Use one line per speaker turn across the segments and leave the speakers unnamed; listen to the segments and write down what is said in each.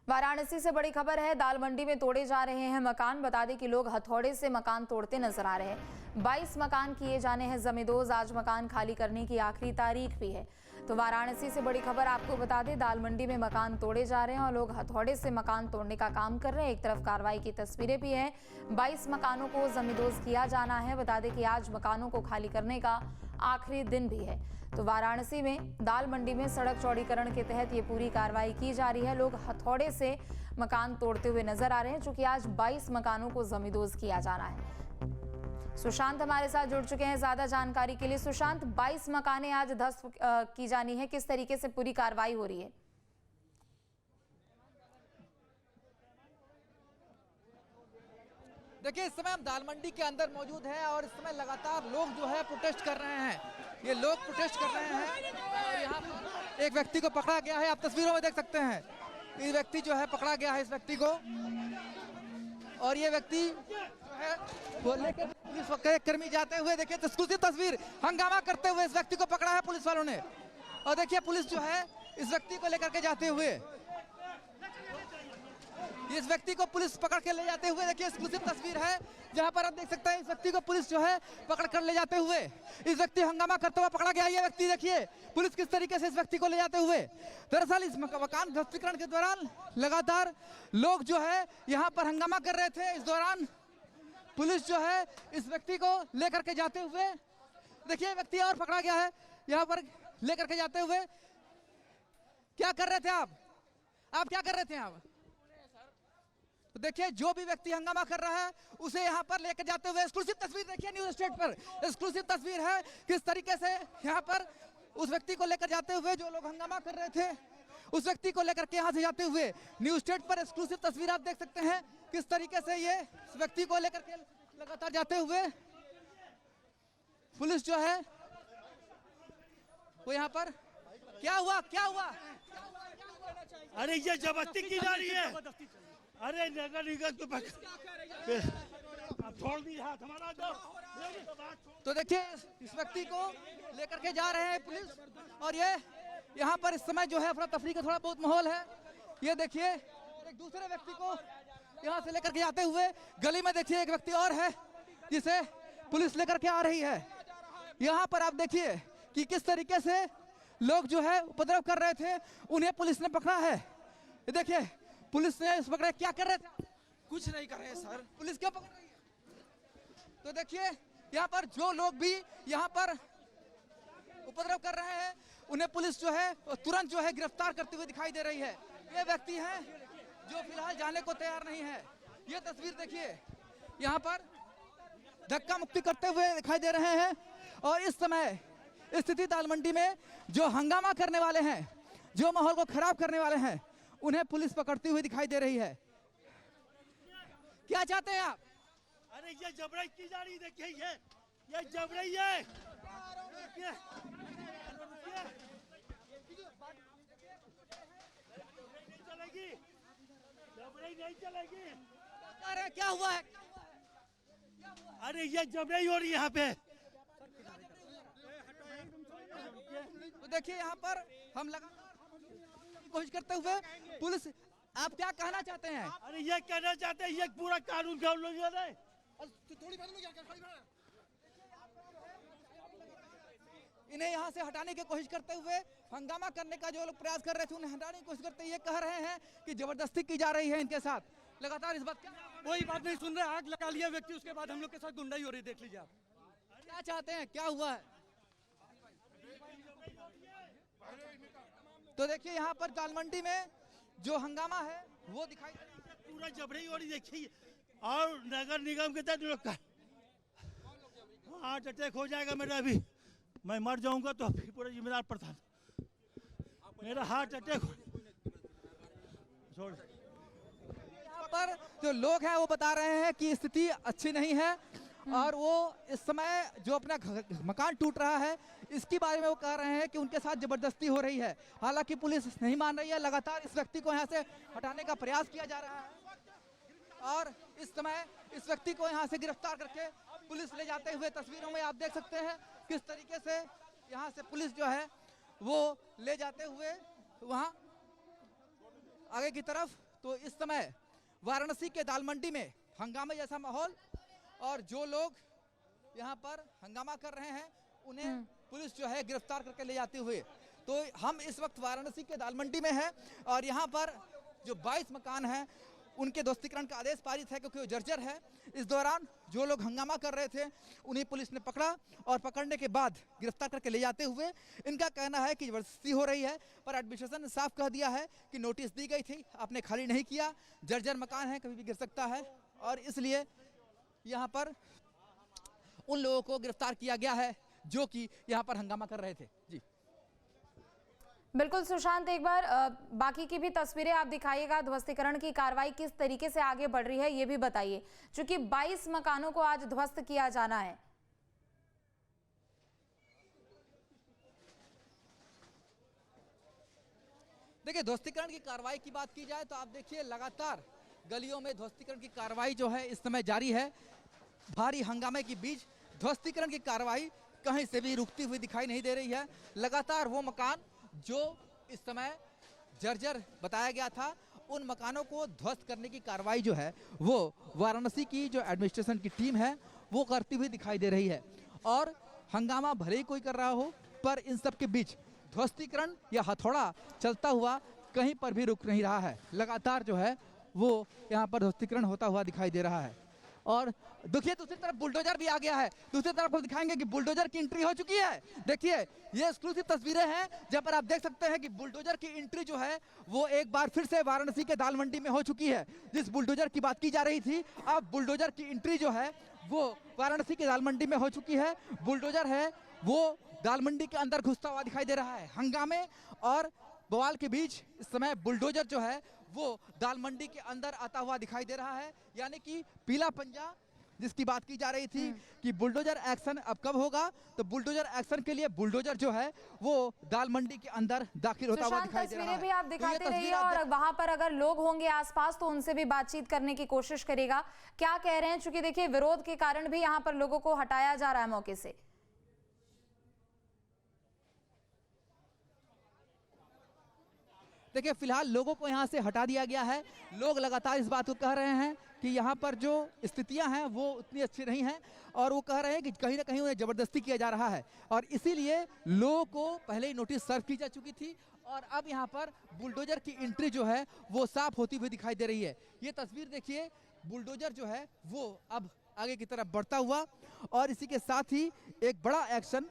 वाराणसी से बड़ी खबर है। दाल मंडी में तोड़े जा रहे हैं मकान। बता दें कि लोग हथौड़े से मकान तोड़ते नजर आ रहे हैं। 22 मकान किए जाने हैं जमींदोज। आज मकान खाली करने की आखिरी तारीख भी है। तो वाराणसी से बड़ी खबर आपको बता दें, दाल मंडी में मकान तोड़े जा रहे हैं और लोग हथौड़े से मकान तोड़ने का काम कर रहे हैं। एक तरफ कार्रवाई की तस्वीरें भी हैं। 22 मकानों को जमींदोज किया जाना है। बता दें कि आज मकानों को खाली करने का आखिरी दिन भी है। तो वाराणसी में दाल मंडी में सड़क चौड़ीकरण के तहत ये पूरी कार्रवाई की जा रही है। लोग हथौड़े से मकान तोड़ते हुए नजर आ रहे हैं, चूंकि आज 22 मकानों को जमींदोज किया जाना है। सुशांत हमारे साथ जुड़ चुके हैं ज्यादा जानकारी के लिए। सुशांत, 22 मकानें आज ध्वस्त की जानी है, किस तरीके से पूरी कार्रवाई हो रही है?
देखिए, इस समय हम दाल मंडी के अंदर मौजूद हैं और इस समय लगातार लोग जो है प्रोटेस्ट कर रहे हैं। ये लोग प्रोटेस्ट कर रहे हैं और यहाँ पर एक व्यक्ति को पकड़ा गया है। आप तस्वीरों में देख सकते हैं, ये व्यक्ति जो है पकड़ा गया है इस व्यक्ति को, और ये व्यक्ति जो है वो लेकर पुलिस कर्मी जाते हुए, देखिए एक्सक्लूसिव तस्वीर, हंगामा करते हुए इस व्यक्ति को पकड़ा है पुलिस वालों ने। और देखिए पुलिस जो है इस व्यक्ति को लेकर के जाते हुए, इस व्यक्ति को पुलिस पकड़ के ले जाते हुए, देखिए एक्सक्लूसिव तस्वीर है जहां पर आप देख सकते हैं इस व्यक्ति को पुलिस जो है पकड़ कर ले जाते हुए, इस व्यक्ति हंगामा करते हुए पकड़ा गया। ये व्यक्ति देखिए पुलिस किस तरीके से इस व्यक्ति को ले जाते हुए। दरअसल इस मकान ध्वस्तीकरण के दौरान लगातार लोग जो है यहाँ पर हंगामा कर रहे थे। इस दौरान पुलिस जो है इस व्यक्ति को लेकर के जाते हुए, देखिए व्यक्ति और पकड़ा गया है यहाँ पर लेकर के जाते हुए। क्या कर रहे थे आप क्या कर रहे थे आप? तो देखिए जो भी व्यक्ति हंगामा कर रहा है उसे यहाँ पर लेकर जाते हुए, एक्सक्लूसिव तस्वीर देखिए न्यूज़ स्टेट पर, एक्सक्लूसिव तस्वीर है किस तरीके से यहाँ पर उस व्यक्ति को लेकर जाते हुए, जो लोग हंगामा कर रहे थे उस व्यक्ति को लेकर के यहाँ से जाते हुए। न्यूज़ स्टेट पर एक्सक्लूसिव तस्वीर आप देख सकते हैं किस तरीके से ये इस व्यक्ति को लेकर के लगातार जाते हुए पुलिस जो है वो यहाँ पर। क्या हुआ?
अरे ये जबरदस्ती की जा रही है। अरे नगर निगम को छोड़ दी हाथ हमारा।
तो देखिए इस व्यक्ति को लेकर के जा रहे हैं पुलिस, और ये यहाँ पर इस समय जो है अफरा तफरी का थोड़ा बहुत माहौल है। ये देखिए एक दूसरे व्यक्ति को यहाँ से लेकर के जाते हुए गली में, देखिए एक व्यक्ति और है जिसे पुलिस लेकर के आ रही है। यहाँ पर आप देखिए कि किस तरीके से लोग जो है उपद्रव कर रहे थे, उन्हें पुलिस ने पकड़ा है। ये देखिए पुलिस ने पकड़ा। क्या कर रहे थे?
कुछ नहीं कर रहे हैं सर।
पुलिस क्यों पकड़ रही है? तो देखिए यहाँ पर जो लोग भी यहाँ पर उपद्रव कर रहे हैं उन्हें पुलिस जो है तुरंत जो है गिरफ्तार करते हुए दिखाई दे रही है। ये व्यक्ति हैं जो फिलहाल जाने को तैयार नहीं है। ये तस्वीर देखिए यहाँ पर धक्का मुक्की करते हुए दिखाई दे रहे हैं। और इस समय स्थिति दाल मंडी में जो हंगामा करने वाले हैं, जो माहौल को खराब करने वाले हैं, उन्हें पुलिस पकड़ती हुई दिखाई दे रही है। क्या चाहते हैं आप?
अरे ये जबरई की जा रही, देखिए ये जबरई है। नहीं चलेगी, जबरई नहीं चलेगी।
अरे क्या हुआ है?
अरे ये जबरई हो रही है यहाँ पे।
तो देखिए यहाँ पर हम लगातार कोशिश करते हुए पुलिस, आप क्या कहना चाहते हैं?
अरे ये कहना चाहते हैं ये पूरा कानून का उल्लंघन है।
इन्हें यहाँ से हटाने की कोशिश करते हुए, हंगामा करने का जो लोग प्रयास कर रहे थे उन्हें हटाने की कोशिश करते हुए ये कह रहे हैं कि जबरदस्ती की जा रही है इनके साथ। लगातार इस बात
कोई बात नहीं सुन रहे। आग लगा लिया व्यक्ति, उसके बाद हम लोग के साथ गुंडाई हो रही, देख लीजिए आप।
क्या चाहते हैं? क्या हुआ है? तो देखिए यहाँ पर दाल मंडी में जो हंगामा है वो दिखाई दे रहा है।
पूरा जबरई हो रही देखिए। और नगर निगम के तहत लोग का हार्ट अटैक हो जाएगा मेरा। अभी मैं मर जाऊंगा तो फिर पूरा जिम्मेदार प्रधान, मेरा हार्ट अटैक छोड़।
यहाँ पर जो लोग हैं वो बता रहे हैं कि स्थिति अच्छी नहीं है और वो इस समय जो अपना मकान टूट रहा है इसके बारे में वो कह रहे हैं कि उनके साथ जबरदस्ती हो रही है। हालांकि पुलिस नहीं मान रही है। लगातार इस व्यक्ति को यहाँ से हटाने का प्रयास किया जा रहा है और इस समय इस व्यक्ति को यहाँ से गिरफ्तार करके पुलिस ले जाते हुए तस्वीरों में आप देख सकते हैं किस तरीके से यहाँ से पुलिस जो है वो ले जाते हुए वहाँ आगे की तरफ। तो इस समय वाराणसी के दाल मंडी में हंगामे जैसा माहौल, और जो लोग यहाँ पर हंगामा कर रहे हैं उन्हें पुलिस जो है गिरफ्तार करके ले जाते हुए। तो हम इस वक्त वाराणसी के दाल मंडी में हैं और यहाँ पर जो 22 मकान हैं उनके ध्वस्तीकरण का आदेश पारित है क्योंकि वो जर्जर है। इस दौरान जो लोग हंगामा कर रहे थे उन्हें पुलिस ने पकड़ा और पकड़ने के बाद गिरफ्तार करके ले जाते हुए इनका कहना है कि जबरदस्ती हो रही है, पर एडमिनिस्ट्रेशन ने साफ कह दिया है कि नोटिस दी गई थी, आपने खाली नहीं किया, जर्जर मकान है, कभी भी गिर सकता है, और इसलिए यहाँ पर उन लोगों को गिरफ्तार किया गया है जो कि यहाँ पर हंगामा कर रहे थे। जी
बिल्कुल सुशांत, एक बार बाकी की भी तस्वीरें आप दिखाइएगा। ध्वस्तीकरण की कार्रवाई किस तरीके से आगे बढ़ रही है ये भी बताइए, क्योंकि 22 मकानों को आज ध्वस्त किया जाना है।
देखिए, ध्वस्तीकरण की कार्रवाई की बात की जाए तो आप देखिए लगातार गलियों में ध्वस्तीकरण की कार्रवाई जो है इस समय जारी है। भारी हंगामे के बीच ध्वस्तीकरण की कार्रवाई कहीं से भी रुकती हुई दिखाई नहीं दे रही है। लगातार वो मकान जो इस समय जर्जर बताया गया था उन मकानों को ध्वस्त करने की कार्रवाई जो है वो वाराणसी की जो एडमिनिस्ट्रेशन की टीम है वो करती हुई दिखाई दे रही है। और हंगामा भले ही कोई कर रहा हो, पर इन सब के बीच ध्वस्तीकरण या हथौड़ा चलता हुआ कहीं पर भी रुक नहीं रहा है। लगातार जो है वो यहाँ पर ध्वस्तीकरण होता हुआ दिखाई दे रहा है। और देखिए दूसरी तरफ बुलडोजर भी आ गया है। दूसरी तरफ हम दिखाएंगे कि बुलडोजर की एंट्री हो चुकी है। देखिए ये एक्सक्लूसिव तस्वीरें हैं जहां पर आप देख सकते हैं कि बुलडोजर की एंट्री जो है वो एक बार फिर से वाराणसी के दाल मंडी में हो चुकी है। जिस बुलडोजर की बात की जा रही थी, अब बुलडोजर की एंट्री जो है वो वाराणसी के दाल मंडी में हो चुकी है। बुलडोजर है वो दाल मंडी के अंदर घुसता हुआ दिखाई दे रहा है। हंगामे और बवाल के बीच इस समय बुलडोजर जो है वो दाल मंडी के अंदर आता हुआ दिखाई दे रहा है। यानी कि पीला पंजा जिसकी बात की जा रही थी कि बुलडोजर एक्शन अब कब होगा, तो बुलडोजर एक्शन के लिए बुलडोजर जो है वो दाल मंडी के अंदर दाखिल होता हुआ दिखाई दे रहा है।
तस्वीरें भी आप दिखाते रहिए और वहां पर अगर लोग होंगे आसपास तो उनसे भी बातचीत करने की कोशिश करेगा। क्या कह रहे हैं, चूंकि देखिए विरोध के कारण भी यहाँ पर लोगों को हटाया जा रहा है मौके से।
देखिए फिलहाल लोगों को यहाँ से हटा दिया गया है। लोग लगातार इस बात को कह रहे हैं कि यहाँ पर जो स्थितियाँ हैं वो उतनी अच्छी नहीं हैं और वो कह रहे हैं कि कहीं ना कहीं उन्हें ज़बरदस्ती किया जा रहा है और इसीलिए लोगों को पहले ही नोटिस सर्व की जा चुकी थी और अब यहाँ पर बुलडोजर की एंट्री जो है वो साफ होती हुई दिखाई दे रही है। ये तस्वीर देखिए, बुलडोजर जो है वो अब आगे की तरफ बढ़ता हुआ और इसी के साथ ही एक बड़ा एक्शन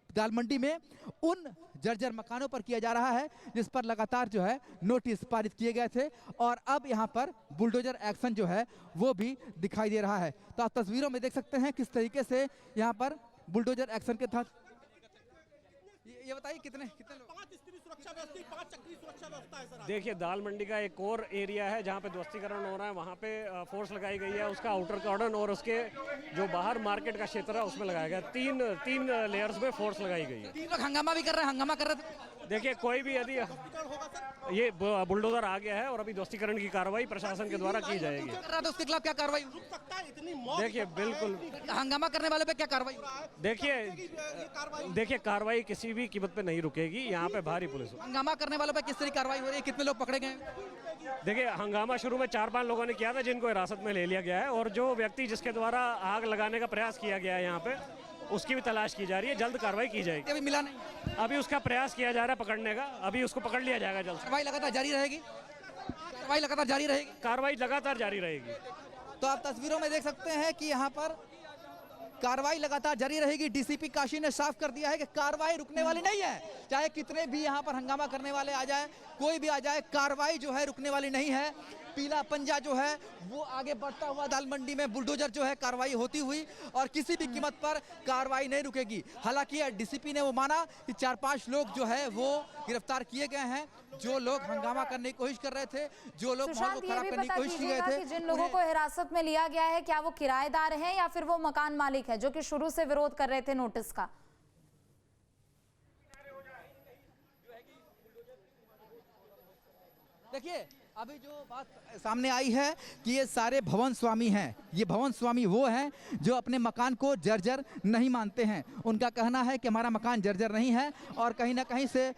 दाल मंडी में उन जर्जर मकानों पर किया जा रहा है जिस पर लगातार जो है नोटिस पारित किए गए थे और अब यहाँ पर बुलडोजर एक्शन जो है वो भी दिखाई दे रहा है। तो आप तस्वीरों में देख सकते हैं किस तरीके से यहाँ पर बुलडोजर एक्शन के तहत ये बताइए कितने लोग?
5 स्त्री सुरक्षा व्यवस्था, 5 चक्री सुरक्षा व्यवस्था है सर।
देखिए दाल मंडी का एक और एरिया है जहाँ पे ध्वस्तीकरण हो रहा है, वहाँ पे फोर्स लगाई गई है। उसका आउटर कॉर्डन और उसके जो बाहर मार्केट का क्षेत्र है उसमें लगाया गया। तीन लेयर्स में फोर्स लगाई गई है।
3 लोग हंगामा भी कर रहे हैं, हंगामा कर रहे थे।
देखिए कोई भी यदि ये बुलडोजर आ गया है और अभी ध्वस्तीकरण की कार्रवाई प्रशासन के द्वारा की जाएगी।
तो उसके खिलाफ क्या कार्रवाई?
देखिए बिल्कुल
हंगामा करने वाले पे क्या कार्रवाई?
देखिए कार्रवाई किसी भी कीमत पे नहीं रुकेगी। यहाँ पे भारी पुलिस
हंगामा करने वालों पे किस तरह कार्रवाई हो रही है? कितने लोग पकड़े गए?
देखिए हंगामा शुरू में 4-5 लोगों ने किया था जिनको हिरासत में ले लिया गया है और जो व्यक्ति जिसके द्वारा आग लगाने का प्रयास किया गया है यहाँ पे उसकी भी तलाश की जा रही है। जल्द कार्रवाई की जाएगी।
अभी मिला नहीं,
अभी उसका प्रयास किया जा रहा है पकड़ने का, अभी उसको पकड़ लिया जाएगा जल्द।
कार्रवाई लगातार जारी रहेगी।
कार्रवाई लगातार जारी रहेगी।
तो आप तस्वीरों में देख सकते हैं कि यहाँ पर कार्रवाई लगातार जारी रहेगी। डीसीपी काशी ने साफ कर दिया है कि कार्रवाई रुकने वाली नहीं है। चाहे कितने भी यहाँ पर हंगामा करने वाले आ जाए, कोई भी आ जाए, कार्रवाई जो है रुकने वाली नहीं है। पीला पंजा जो है वो आगे बढ़ता हुआ दाल मंडी में बुलडोजर जो है कार्रवाई होती हुई और किसी भी कीमत पर कार्रवाई नहीं रुकेगी। हालांकि डीसीपी ने वो माना कि 4-5 लोग जो है वो गिरफ्तार किए गए हैं, जो लोग हंगामा करने की कोशिश कर रहे थे, जो लोग माहौल को खराब करने की कोशिश की गए थे।
जिन लोगों को हिरासत में लिया गया है क्या वो किराएदार हैं या फिर वो मकान मालिक है जो कि शुरू से विरोध कर रहे थे नोटिस का?
देखिए अभी जो बात सामने आई है कि ये सारे भवन स्वामी हैं। ये भवन स्वामी वो हैं जो अपने मकान को जर्जर नहीं मानते हैं। उनका कहना है कि हमारा मकान जर्जर नहीं है और कहीं ना कहीं से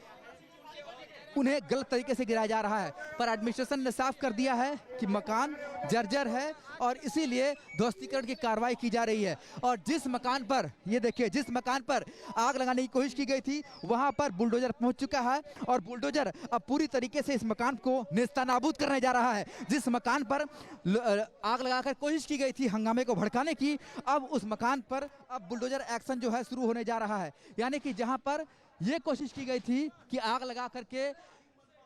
उन्हें गलत तरीके से गिराया जा रहा है। पर एडमिनिस्ट्रेशन ने साफ कर दिया है कि मकान जर्जर है और इसीलिए ध्वस्तीकरण की कार्रवाई की जा रही है। और जिस मकान पर, ये देखिए, जिस मकान पर आग लगाने की कोशिश की गई थी वहां पर बुलडोजर पहुंच चुका है और बुलडोजर अब पूरी तरीके से इस मकान को नेस्तनाबूद करने जा रहा है। जिस मकान पर आग लगाकर कोशिश की गई थी हंगामे को भड़काने की, अब उस मकान पर अब बुलडोजर एक्शन जो है शुरू होने जा रहा है। यानी कि जहां पर ये कोशिश की गई थी कि आग लगा करके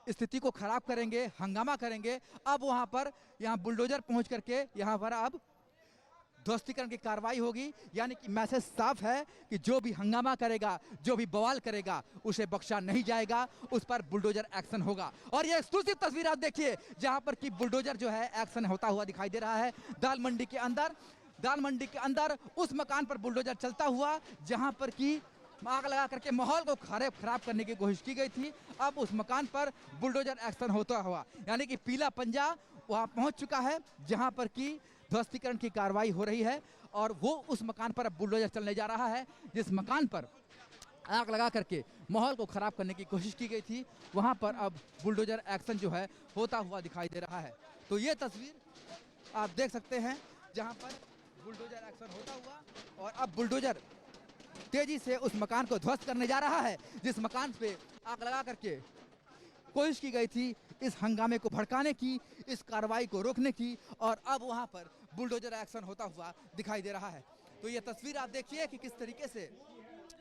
स्थिति को खराब करेंगे, हंगामा करेंगे, अब वहां पर यहाँ बुलडोजर पहुंच करके यहाँ पर अब ध्वस्तीकरण की कार्रवाई होगी। यानी कि मैसेज साफ है कि जो भी हंगामा करेगा, जो भी बवाल करेगा, उसे बख्शा नहीं जाएगा, उस पर बुलडोजर एक्शन होगा। और ये एक्सक्लूसिव तस्वीर आप देखिए जहां पर कि बुलडोजर जो है एक्शन होता हुआ दिखाई दे रहा है दाल मंडी के अंदर। दाल मंडी के अंदर उस मकान पर बुलडोजर चलता हुआ जहां पर कि आग लगा करके माहौल को खराब करने की कोशिश की गई थी, अब उस मकान पर बुलडोजर एक्शन होता हुआ, यानी कि पीला पंजा वहां पहुंच चुका है जहां पर कि ध्वस्तीकरण की कार्रवाई हो रही है। और वो उस मकान पर अब बुलडोजर चलने जा रहा है जिस मकान पर आग लगा करके माहौल को खराब करने की कोशिश की गई थी, वहां पर अब बुलडोजर एक्शन जो है होता हुआ दिखाई दे रहा है। तो ये तस्वीर आप देख सकते हैं जहां पर बुलडोजर एक्शन होता हुआ और अब बुलडोजर तेजी से उस मकान को ध्वस्त करने जा रहा है जिस मकान पे आग लगा करके कोशिश की गई थी इस हंगामे को भड़काने की, इस कार्रवाई को रोकने की, और अब वहां पर बुलडोजर एक्शन होता हुआ दिखाई दे रहा है। तो ये तस्वीर आप देखिए कि किस तरीके से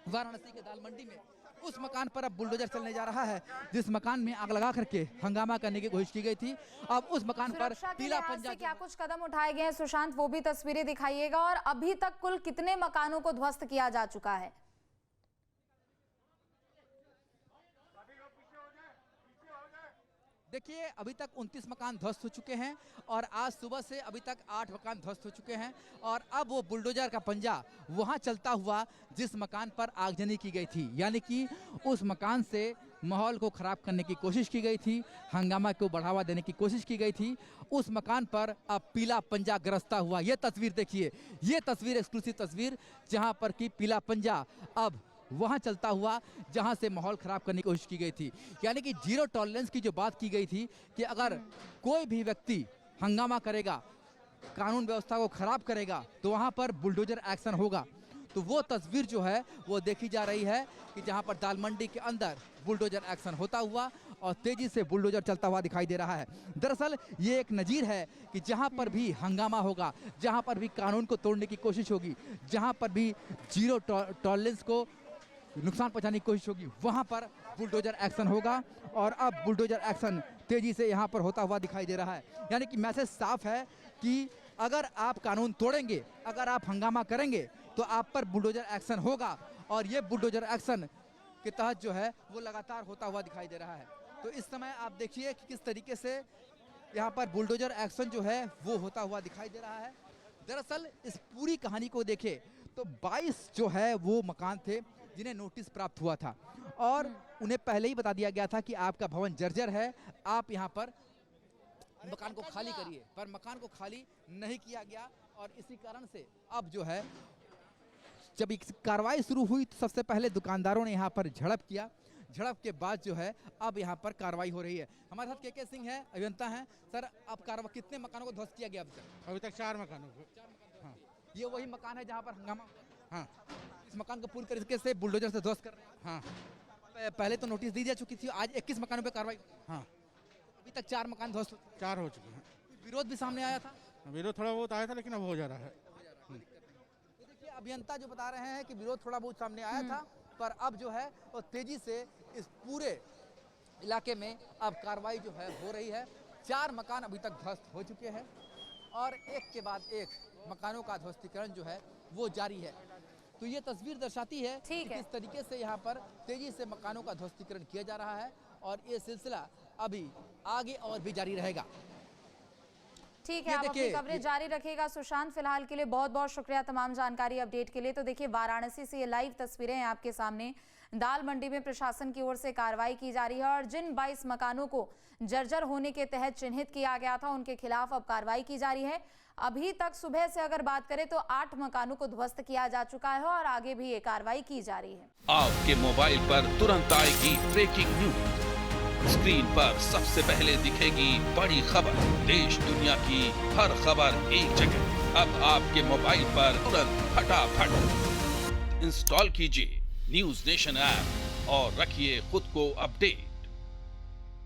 वाराणसी के दाल मंडी में उस मकान पर अब बुलडोजर चलने जा रहा है जिस मकान में आग लगा करके हंगामा करने की कोशिश की गई थी। अब उस मकान पर पीला पंजा
से क्या कुछ कदम उठाए गए हैं सुशांत, वो भी तस्वीरें दिखाइएगा। और अभी तक कुल कितने मकानों को ध्वस्त किया जा चुका है?
देखिए, अभी तक 29 मकान ध्वस्त हो चुके हैं और आज सुबह से अभी तक 8 मकान ध्वस्त हो चुके हैं। और अब वो बुलडोजर का पंजा वहां चलता हुआ जिस मकान पर आगजनी की गई थी, यानी कि उस मकान से माहौल को खराब करने की कोशिश की गई थी, हंगामा को बढ़ावा देने की कोशिश की गई थी, उस मकान पर अब पीला पंजा गरजता हुआ। ये तस्वीर देखिए, ये तस्वीर एक्सक्लूसिव तस्वीर जहां पर कि पीला पंजा अब वहां चलता हुआ जहां से माहौल खराब करने की कोशिश की गई थी। यानी कि जीरो टॉलरेंस की जो बात की गई थी कि अगर कोई भी व्यक्ति हंगामा करेगा, कानून व्यवस्था को खराब करेगा, तो वहां पर बुलडोजर एक्शन होगा। तो वो तस्वीर जो है वो देखी जा रही है कि जहां पर दाल मंडी के अंदर बुलडोजर एक्शन होता हुआ और तेजी से बुलडोजर चलता हुआ दिखाई दे रहा है। दरअसल ये एक नजीर है कि जहां पर भी हंगामा होगा, जहां पर भी कानून को तोड़ने की कोशिश होगी, जहां पर भी जीरो टॉलरेंस को नुकसान पहुंचाने की कोशिश होगी, वहां पर बुलडोजर एक्शन होगा। और अब बुलडोजर एक्शन तेजी से यहां पर होता हुआ दिखाई दे रहा है। यानी कि मैसेज साफ है कि अगर आप कानून तोड़ेंगे, अगर आप हंगामा करेंगे, तो आप पर बुलडोजर एक्शन होगा। और ये बुलडोजर एक्शन के तहत जो है वो लगातार होता हुआ दिखाई दे रहा है। तो इस समय आप देखिए कि किस तरीके से यहाँ पर बुलडोजर एक्शन जो है वो होता हुआ दिखाई दे रहा है। दरअसल इस पूरी कहानी को देखें तो 22 जो है वो मकान थे जिन्हें नोटिस प्राप्त हुआ था और उन्हें पहले ही बता दिया गया था कि आपका भवन जर्जर है, आप यहाँ पर मकान को खाली करिए, पर मकान को खाली नहीं किया गया। और इसी कारण से अब जो है जब कार्रवाई शुरू हुई तो सबसे पहले दुकानदारों ने यहाँ पर झड़प किया, झड़प के बाद जो है अब यहाँ पर कार्रवाई हो रही है। हमारे साथ के सिंह है, अभियंता हैं। सर, अब कार्रवाई कितने मकानों को ध्वस्त किया गया अब तक?
अभी तक 4 मकानों को।
हाँ, ये वही मकान है जहाँ पर हंगामा?
हाँ,
इस मकान को पूरी तरीके से बुलडोजर से ध्वस्त कर रहे हैं।
हाँ,
पहले तो नोटिस दी जा चुकी थी, आज 21 मकानों पे कार्रवाई।
हाँ,
अभी तक 4 मकान ध्वस्त
4 हो चुके हैं।
विरोध भी सामने आया था?
विरोध थोड़ा बहुत आया था लेकिन अब हो जा रहा है।
तो देखिए, अभियंता जो बता रहे हैं कि विरोध थोड़ा बहुत सामने आया था, पर अब जो है वो तेजी से इस पूरे इलाके में अब कार्रवाई जो है हो रही है। 4 मकान अभी तक ध्वस्त हो चुके हैं और एक के बाद एक मकानों का ध्वस्तीकरण जो है वो जारी है। तो ये तस्वीर दर्शाती है कि किस तरीके से यहाँ पर तेजी से मकानों का ध्वस्तीकरण किया जा रहा है और ये सिलसिला अभी आगे और भी जारी रहेगा।
ठीक है, आप अपनी कवरेज जारी रखिएगा सुशांत। फिलहाल के लिए बहुत बहुत शुक्रिया तमाम जानकारी अपडेट के लिए। तो देखिए, वाराणसी से ये लाइव तस्वीरें हैं आपके सामने। दाल मंडी में प्रशासन की ओर से कार्रवाई की जा रही है और जिन 22 मकानों को जर्जर होने के तहत चिन्हित किया गया था उनके खिलाफ अब कार्रवाई की जा रही है। अभी तक सुबह से अगर बात करें तो 8 मकानों को ध्वस्त किया जा चुका है और आगे भी ये कार्रवाई की जा रही है।
आपके मोबाइल पर तुरंत आएगी ब्रेकिंग न्यूज, स्क्रीन पर सबसे पहले दिखेगी बड़ी खबर, देश दुनिया की हर खबर एक जगह। अब आपके मोबाइल पर तुरंत फटाफट इंस्टॉल कीजिए न्यूज नेशन ऐप और रखिए खुद को अपडेट।